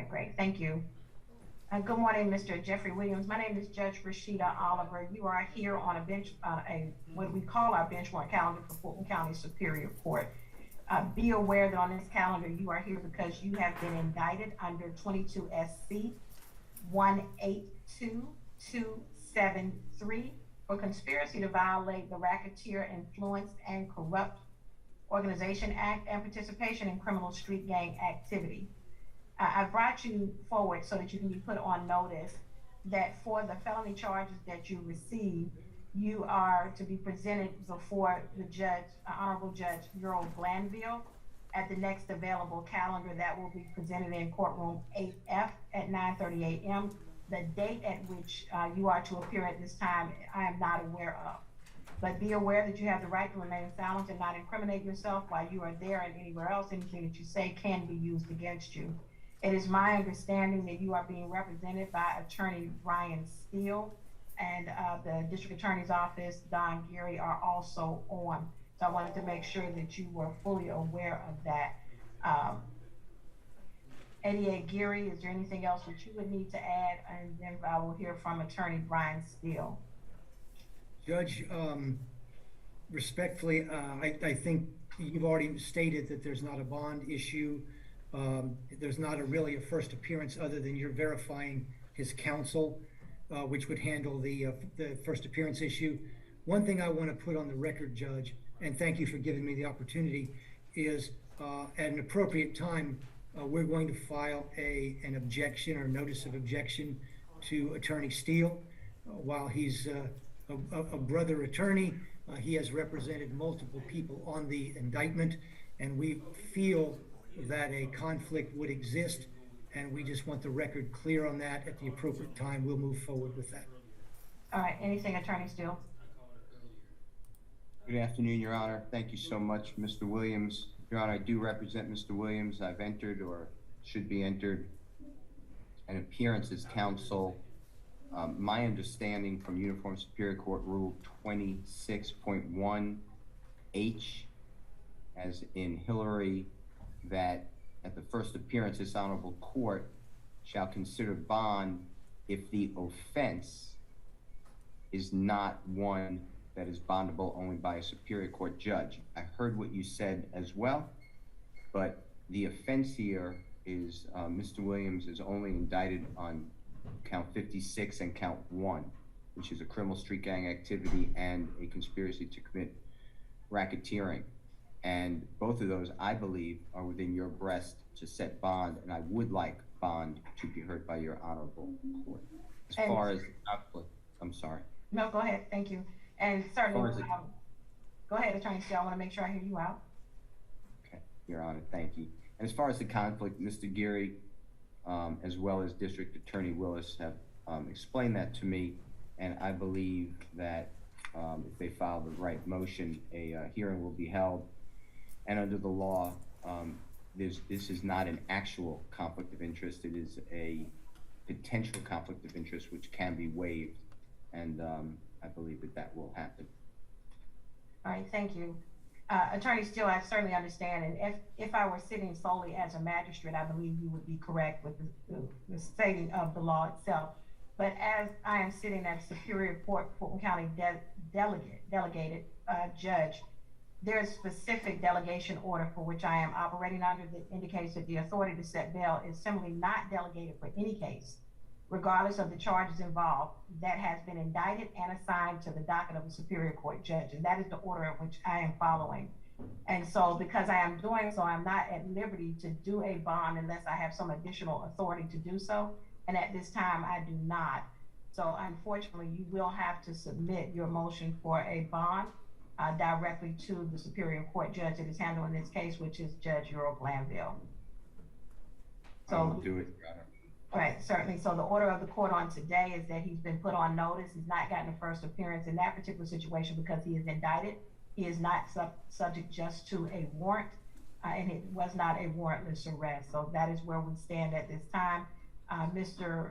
right, great. Thank you. Good morning, Mr. Jeffrey Williams. My name is Judge Rashida Oliver. You are here on a bench, what we call our bench warrant calendar for Fulton County Superior Court. Be aware that on this calendar, you are here because you have been indicted under 22 SC 182273 for conspiracy to violate the Racketeer Influenced and Corrupt Organization Act and participation in criminal street gang activity. I brought you forward so that you can be put on notice that for the felony charges that you receive, you are to be presented before the judge, Honorable Judge Earl Glanville, at the next available calendar that will be presented in courtroom 8F at 9:30 a.m. The date at which you are to appear at this time, I am not aware of. But be aware that you have the right to remain silent and not incriminate yourself while you are there and anywhere else. Anything that you say can be used against you. It is my understanding that you are being represented by Attorney Brian Steele, and the District Attorney's Office, Don Geary, are also on. So I wanted to make sure that you were fully aware of that. ADA Geary, is there anything else that you would need to add? And then I will hear from Attorney Brian Steele. Judge, respectfully, I think you've already stated that there's not a bond issue. There's not really a first appearance other than you're verifying his counsel, which would handle the first appearance issue. One thing I want to put on the record, Judge, and thank you for giving me the opportunity, is at an appropriate time, we're going to file an objection or notice of objection to Attorney Steele. While he's a brother attorney, he has represented multiple people on the indictment, and we feel that a conflict would exist, and we just want the record clear on that. At the appropriate time, we'll move forward with that. All right, anything, Attorney Steele? Good afternoon, Your Honor. Thank you so much, Mr. Williams. Your Honor, I do represent Mr. Williams. I've entered, or should be entered, an appearance as counsel. My understanding from Uniform Superior Court Rule 26.1H, as in Hillary, that at the first appearance, this honorable court shall consider bond if the offense is not one that is bondable only by a Superior Court judge. I heard what you said as well, but the offense here is Mr. Williams is only indicted on count 56 and count 1, which is a criminal street gang activity and a conspiracy to commit racketeering. And both of those, I believe, are within your breast to set bond, and I would like bond to be heard by your honorable court. As far as conflict, I'm sorry. No, go ahead, thank you. And certainly, go ahead, Attorney Steele, I want to make sure I hear you out. Okay, Your Honor, thank you. And as far as the conflict, Mr. Geary, as well as District Attorney Willis have explained that to me, and I believe that if they file the right motion, a hearing will be held. And under the law, this is not an actual conflict of interest. It is a potential conflict of interest which can be waived, and I believe that will happen. All right, thank you. Attorney Steele, I certainly understand, and if I were sitting solely as a magistrate, I believe you would be correct with the stating of the law itself. But as I am sitting as Superior Court Fulton County delegated judge, there is specific delegation order for which I am operating under that indicates that the authority to set bail is simply not delegated for any case, regardless of the charges involved, that has been indicted and assigned to the docket of the Superior Court judge. And that is the order in which I am following. And so because I am doing so, I'm not at liberty to do a bond unless I have some additional authority to do so. And at this time, I do not. So unfortunately, you will have to submit your motion for a bond directly to the Superior Court judge that is handling this case, which is Judge Earl Glanville. So I will do it, Your Honor. Right, certainly. So the order of the court on today is that he's been put on notice. He's not gotten a first appearance in that particular situation because he is indicted. He is not subject just to a warrant, and it was not a warrantless arrest. So that is where we stand at this time. Mr.